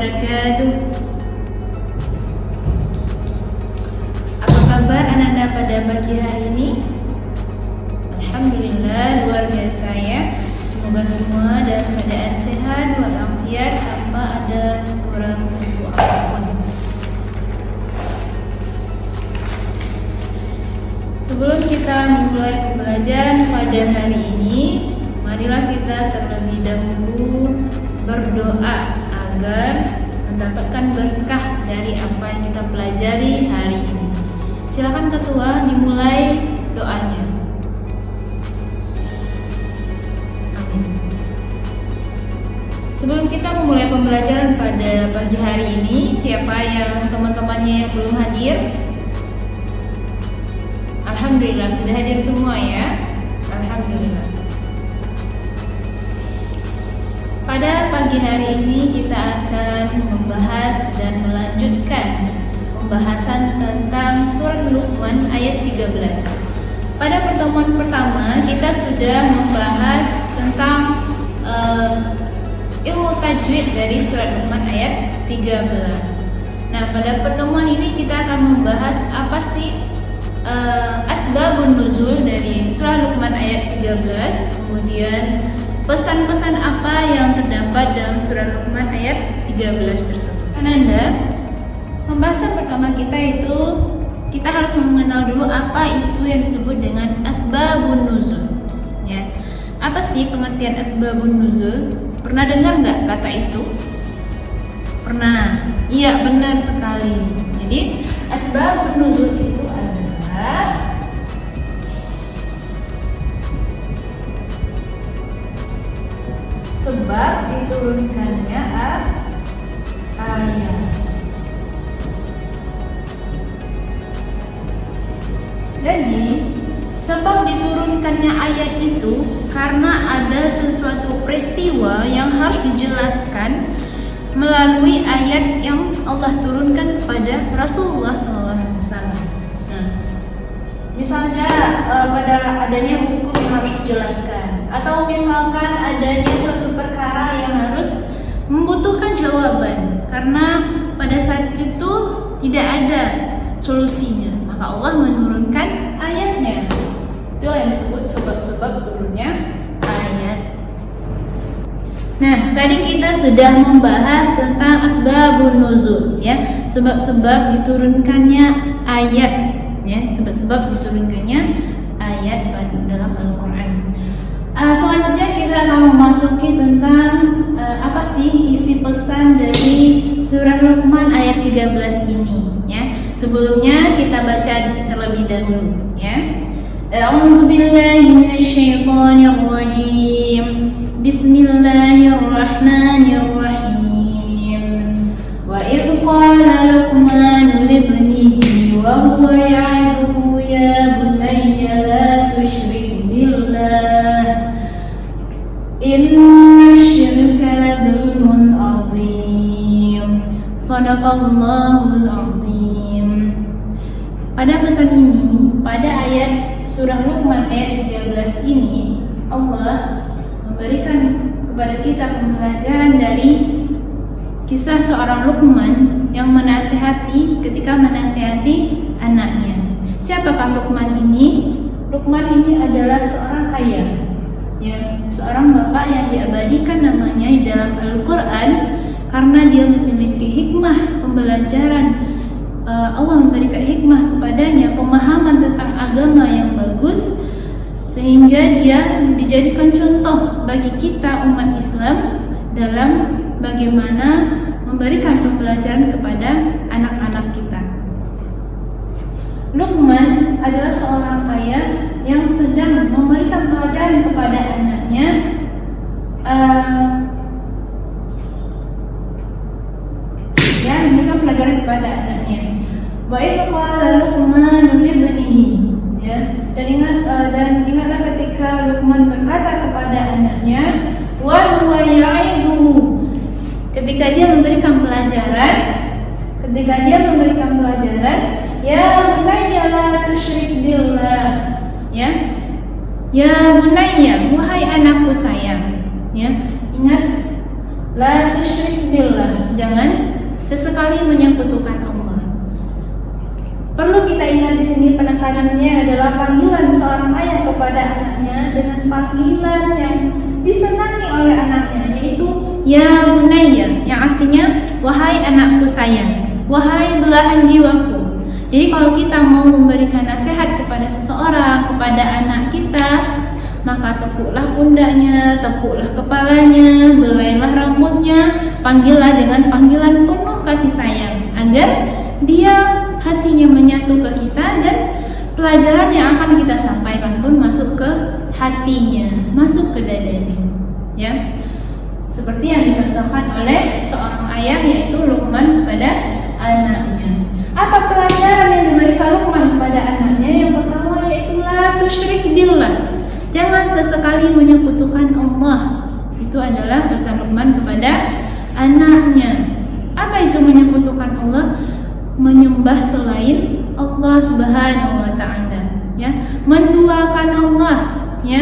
wabarakatuh. Apa kabar anak-anak pada pagi hari ini? Alhamdulillah, luar biasa ya. Semoga semua dalam keadaan sehat walafiat tanpa ada kurang suatu apapun. Sebelum kita memulai pembelajaran pada hari ini, marilah kita terlebih dahulu berdoa agar mendapatkan berkah dari apa yang kita pelajari hari ini. Silakan ketua dimulai doanya. Amin. Sebelum kita memulai pembelajaran pada pagi hari ini, siapa yang teman-temannya yang belum hadir? Alhamdulillah sudah hadir semua ya. Alhamdulillah. Pada pagi hari ini kita akan membahas dan melanjutkan pembahasan tentang surat Luqman ayat 13. Pada pertemuan pertama kita sudah membahas tentang ilmu tajwid dari surat Luqman ayat 13. Nah, pada pertemuan ini kita akan membahas apa sih asbabun nuzul dari surah Luqman ayat 13, kemudian pesan-pesan apa yang terdapat dalam surah Luqman ayat 13 tersebut. Ananda, pembahasan pertama kita itu kita harus mengenal dulu apa itu yang disebut dengan asbabun nuzul. Ya, apa sih pengertian asbabun nuzul? Pernah dengar nggak kata itu? Pernah? Iya, benar sekali. Jadi asbabun nuzul itu adalah sebab diturunkannya ayat. Jadi sebab diturunkannya ayat itu karena ada sesuatu peristiwa yang harus dijelaskan melalui ayat yang Allah turunkan kepada Rasulullah SAW. Nah, misalnya pada adanya hukum yang harus dijelaskan, atau misalkan adanya suatu perkara yang harus membutuhkan jawaban karena pada saat itu tidak ada solusinya, maka Allah menurunkan ayatnya. Itu yang disebut sebab-sebab turunnya ayat. Nah, tadi kita sudah membahas tentang asbabun nuzul ya, sebab-sebab diturunkannya ayat ya, sebab-sebab diturunkannya ayat dalam Al-Qur'an. Selanjutnya kita akan memasuki tentang apa sih isi pesan dari surah Luqman ayat 13 ini ya. Sebelumnya kita baca terlebih dahulu ya. A'udzu billahi minasyaitonir rajim. Bismillahirrahmanirrahim. Wa idh qala Luqman libnihi wa huwa ya'iduhu ya bunayya la tusyrik billah inna syirka ladzulmun adzim. Shadaqallahul azim. Pada pesan ini, pada ayat surah Luqman ayat 13 ini, Allah memberikan kepada kita pembelajaran dari kisah seorang Luqman yang menasihati ketika menasihati anaknya. Siapakah Luqman ini? Luqman ini adalah seorang ayah, ya, seorang bapak yang diabadikan namanya di dalam Al-Quran karena dia memiliki hikmah pembelajaran. Allah memberikan hikmah kepadanya, pemahaman tentang agama yang bagus, sehingga dia dijadikan contoh bagi kita umat Islam dalam bagaimana memberikan pembelajaran kepada anak-anak kita. Luqman adalah seorang ayah yang sedang memberikan pelajaran kepada anaknya memberikan pelajaran kepada anaknya. Wa idh qala Luqman libnihi, ya, dan ingatlah ketika Luqman berkata kepada anaknya, wa huwa ya'iduhu, ketika dia memberikan pelajaran, ya bunayya la tusyrik billah, ya bunayya, wahai anakku sayang, ya, ingat la tusyrik billah, jangan sesekali menyekutukan Allah. Perlu kita ingat di sini penekanannya adalah panggilan seorang ayah kepada anaknya dengan panggilan yang disenangi oleh anaknya, yaitu ya bunayya, yang artinya wahai anakku sayang, wahai belahan jiwaku. Jadi kalau kita mau memberikan nasihat kepada seseorang, kepada anak kita, maka tepuklah pundaknya, tepuklah kepalanya, belailah rambutnya, panggillah dengan panggilan penuh kasih sayang agar dia hatinya menyatu ke kita dan pelajaran yang akan kita sampaikan pun masuk ke hatinya, masuk ke dadanya. Ya, seperti yang dicontohkan oleh seorang ayah yaitu Luqman kepada anaknya. Apa pelajaran yang diberikan Luqman kepada anaknya? Yang pertama yaitu la tusyrik billah. Jangan sesekali menyekutukan Allah. Itu adalah pesan Luqman kepada anaknya. Apa itu menyekutukan Allah? Menyembah selain Allah Subhanahu wa taala, ya, menduakan Allah, ya,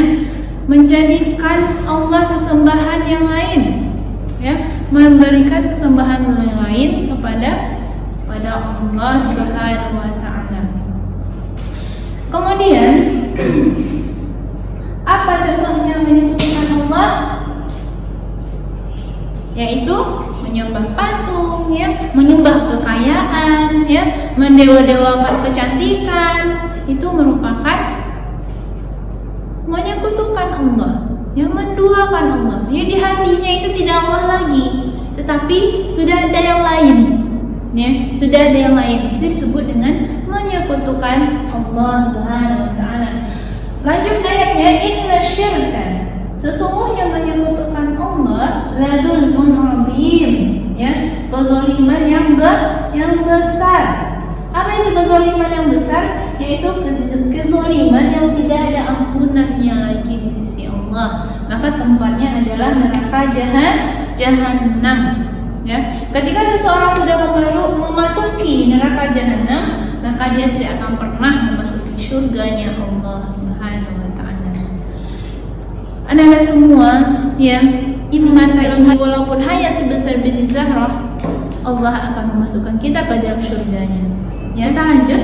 menjadikan Allah sesembahan yang lain, ya, memberikan sesembahan yang lain kepada Allah Subhanahu wa taala. Kemudian apa contohnya menyekutukan Allah? Yaitu menyembah patung, ya, menyembah kekayaan, ya, mendewa-dewakan kecantikan. Itu merupakan menyekutukan Allah, ya, menduakan Allah. Jadi hatinya itu tidak Allah lagi, tetapi sudah ada yang lain, ya, sudah ada yang lain. Itu disebut dengan menyekutukan Allah Subhanahu wa taala. Lanjut ayatnya, inna syirka, sesungguhnya menyekutukan Allah la dzulmun adzim, ya, kezaliman yang besar. Apa itu kezaliman yang besar? Yaitu kezaliman yang tidak ada ampunannya lagi di sisi Allah. Maka tempatnya adalah neraka jahanam. Ya, ketika seseorang sudah memasuki neraka jahanam, maka dia tidak akan pernah memasuki surganya Allah Subhanahu wa taala. Anak-anak semua yang iman ini walaupun hanya sebesar biji zarrah, Allah akan memasukkan kita ke dalam surganya. Ya, kita lanjut.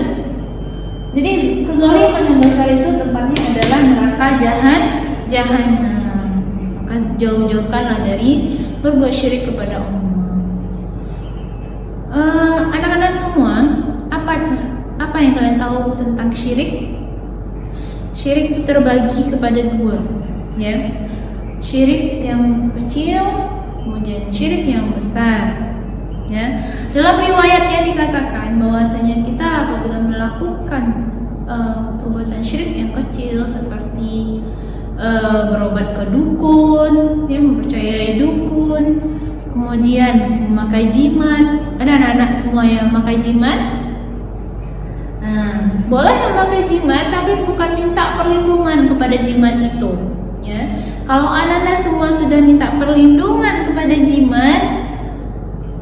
Jadi kezaliman yang besar itu tempatnya adalah neraka jahanam. Maka jauh-jauhkanlah dari berbuat syirik kepada Allah. Anak-anak semua, apa yang kalian tahu tentang syirik? Syirik itu terbagi kepada dua, ya. Syirik yang kecil, kemudian syirik yang besar. Ya. Dalam riwayatnya dikatakan bahwasanya kita apabila melakukan perbuatan syirik yang kecil seperti berobat ke dukun, ya, mempercayai dukun, kemudian memakai jimat. Ada anak-anak semua yang memakai jimat? Boleh memakai jimat, tapi bukan minta perlindungan kepada jimat itu, ya. Kalau anak-anak semua sudah minta perlindungan kepada jimat,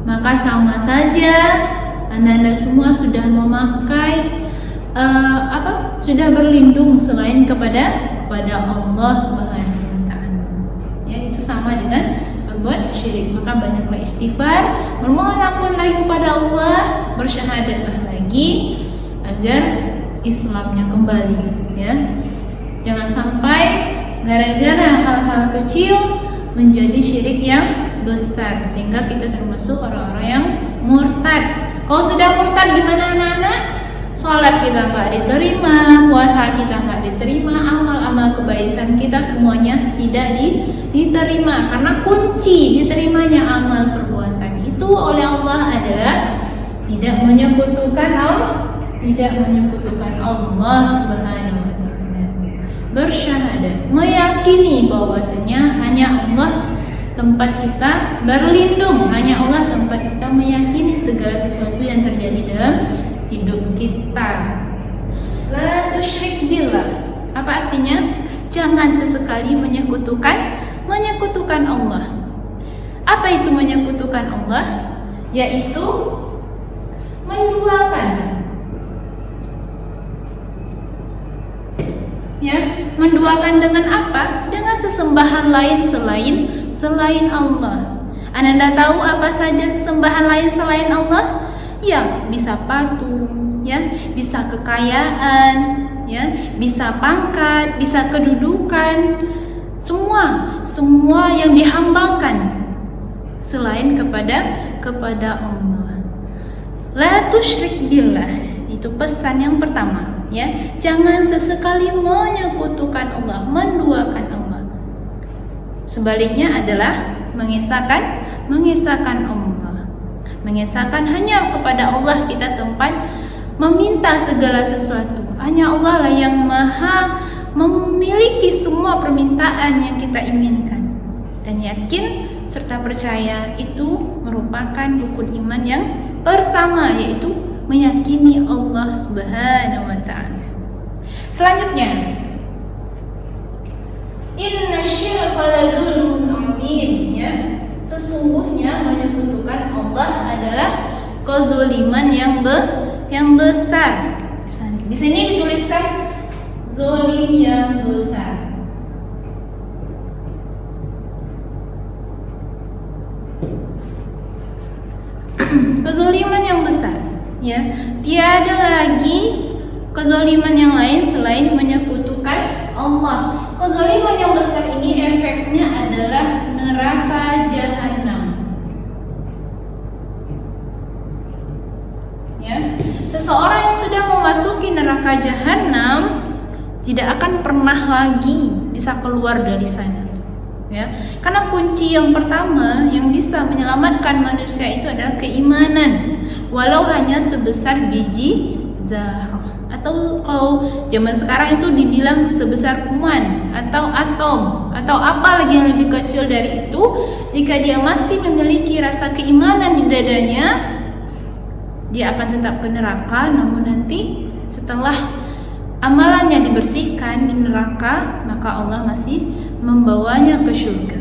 maka sama saja anak-anak semua sudah memakai sudah berlindung selain kepada Allah Subhanahu wa taala. Ya, itu sama dengan berbuat syirik. Maka banyaklah istighfar, memohon ampun lagi kepada Allah, bersyahadatlah lagi agar Islamnya kembali, ya. Jangan sampai gara-gara hal-hal kecil menjadi syirik yang besar sehingga kita termasuk orang-orang yang murtad. Kalau sudah murtad gimana anak-anak? Salat kita nggak diterima, puasa kita nggak diterima, amal-amal kebaikan kita semuanya tidak diterima, karena kunci diterimanya amal perbuatan itu oleh Allah adalah tidak menyekutukan Allah Subhanahu wa taala. Bersyahadat, meyakini bahwasanya hanya Allah tempat kita berlindung, hanya Allah tempat kita meyakini segala sesuatu yang terjadi dalam hidup kita. La tusyrik billah. Apa artinya? Jangan sesekali menyekutukan Allah. Apa itu menyekutukan Allah? Yaitu menduakan. Ya, menduakan dengan apa? Dengan sesembahan lain selain Allah. Ananda tahu apa saja sesembahan lain selain Allah? Ya, bisa patung, ya, bisa kekayaan, ya, bisa pangkat, bisa kedudukan, semua yang dihambakan selain kepada Allah. La tusyrik billah, itu pesan yang pertama, ya. Jangan sesekali menyekutukan Allah, menduakan Allah. Sebaliknya adalah mengesahkan Allah. Mengesahkan hanya kepada Allah kita tempat meminta segala sesuatu. Hanya Allah lah yang maha memiliki semua permintaan yang kita inginkan. Dan yakin serta percaya itu merupakan rukun iman yang pertama, yaitu meyakini Allah Subhanahu wa taala. Selanjutnya, inna syirka la dzulmun 'adzim, ya. Sesungguhnya menyekutukan Allah adalah kezaliman yang besar. Di sini dituliskan zalim yang besar. Kezaliman yang besar, ya. Tiada lagi kezaliman yang lain selain menyekutukan Allah. Kezaliman yang besar ini efeknya adalah neraka jahanam. Ya. Seseorang yang sudah memasuki neraka jahanam tidak akan pernah lagi bisa keluar dari sana. Ya, karena kunci yang pertama yang bisa menyelamatkan manusia itu adalah keimanan, walau hanya sebesar biji zarah, atau kalau zaman sekarang itu dibilang sebesar kuman atau atom atau apa lagi yang lebih kecil dari itu. Jika dia masih memiliki rasa keimanan di dadanya, dia akan tetap ke neraka, namun nanti setelah amalannya dibersihkan di neraka, maka Allah masih membawanya ke surga.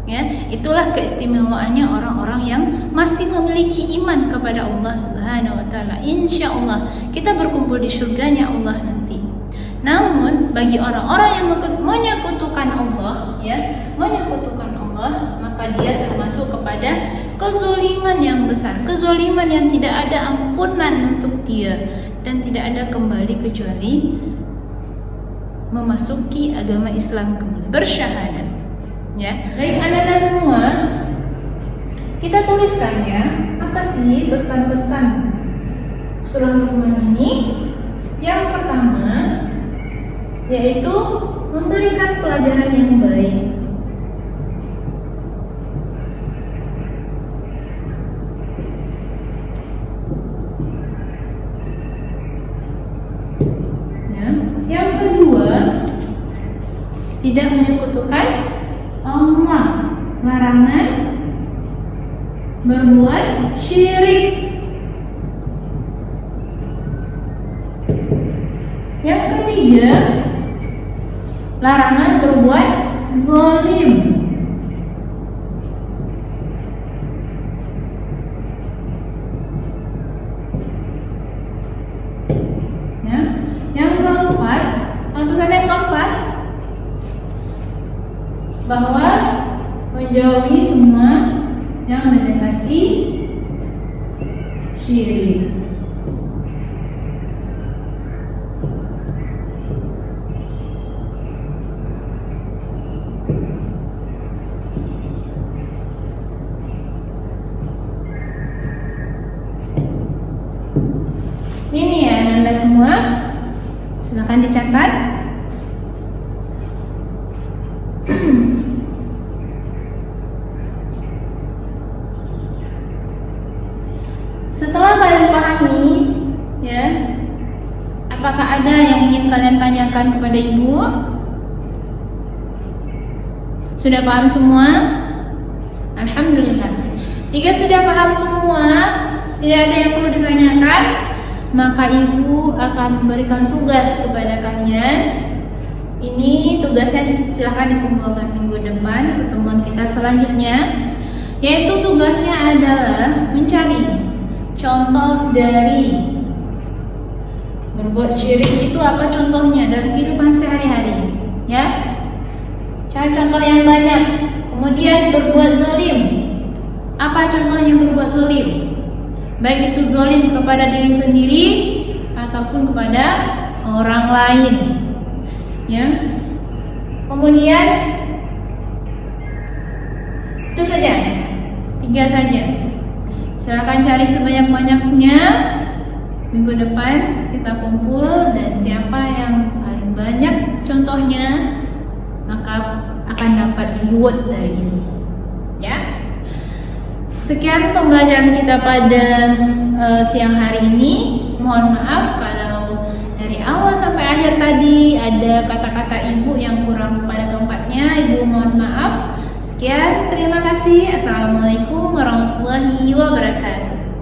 Ya, itulah keistimewaannya orang-orang yang masih memiliki iman kepada Allah Subhanahu wa taala. Insyaallah kita berkumpul di surganya Allah nanti. Namun bagi orang-orang yang menyekutukan Allah, ya, menyekutukan Allah, maka dia termasuk kepada kezaliman yang besar, kezaliman yang tidak ada ampunan untuk dia dan tidak ada kembali kecuali memasuki agama Islam kembali, bersyahadat. Ya, baik anak-anak semua, kita tuliskan ya, apa sih pesan-pesan surah Luqman ini? Yang pertama yaitu memberikan pelajaran yang baik. Yang kedua, tidak menyekutukan Allah, larangan berbuat syirik. Yang ketiga, larangan berbuat zalim. Pesan yang keempat, bahwa menjauhi semua yang mendekati syirik. Ini ya Anda semua, silakan dicatat. Setelah kalian pahami, ya, apakah ada yang ingin kalian tanyakan kepada ibu? Sudah paham semua? Alhamdulillah. Jika sudah paham semua, tidak ada yang perlu ditanyakan, maka ibu akan memberikan tugas kepada kalian. Ini tugasnya silahkan dikumpulkan minggu depan pertemuan kita selanjutnya, yaitu tugasnya adalah mencari contoh dari berbuat syirik itu apa contohnya dalam kehidupan sehari-hari, ya. Cari contoh yang banyak, Kemudian berbuat zalim. Apa contohnya berbuat zalim? Baik itu zalim kepada diri sendiri ataupun kepada orang lain. Ya. Kemudian itu saja. 3 saja. Silakan cari sebanyak-banyaknya. Minggu depan kita kumpul dan siapa yang paling banyak contohnya maka akan dapat reward dari ini. Ya. Sekian pembelajaran kita pada siang hari ini. Mohon maaf kalau dari awal sampai akhir tadi ada kata-kata ibu yang kurang pada tempatnya. Ibu mohon maaf. Sekian, terima kasih. Assalamualaikum warahmatullahi wabarakatuh.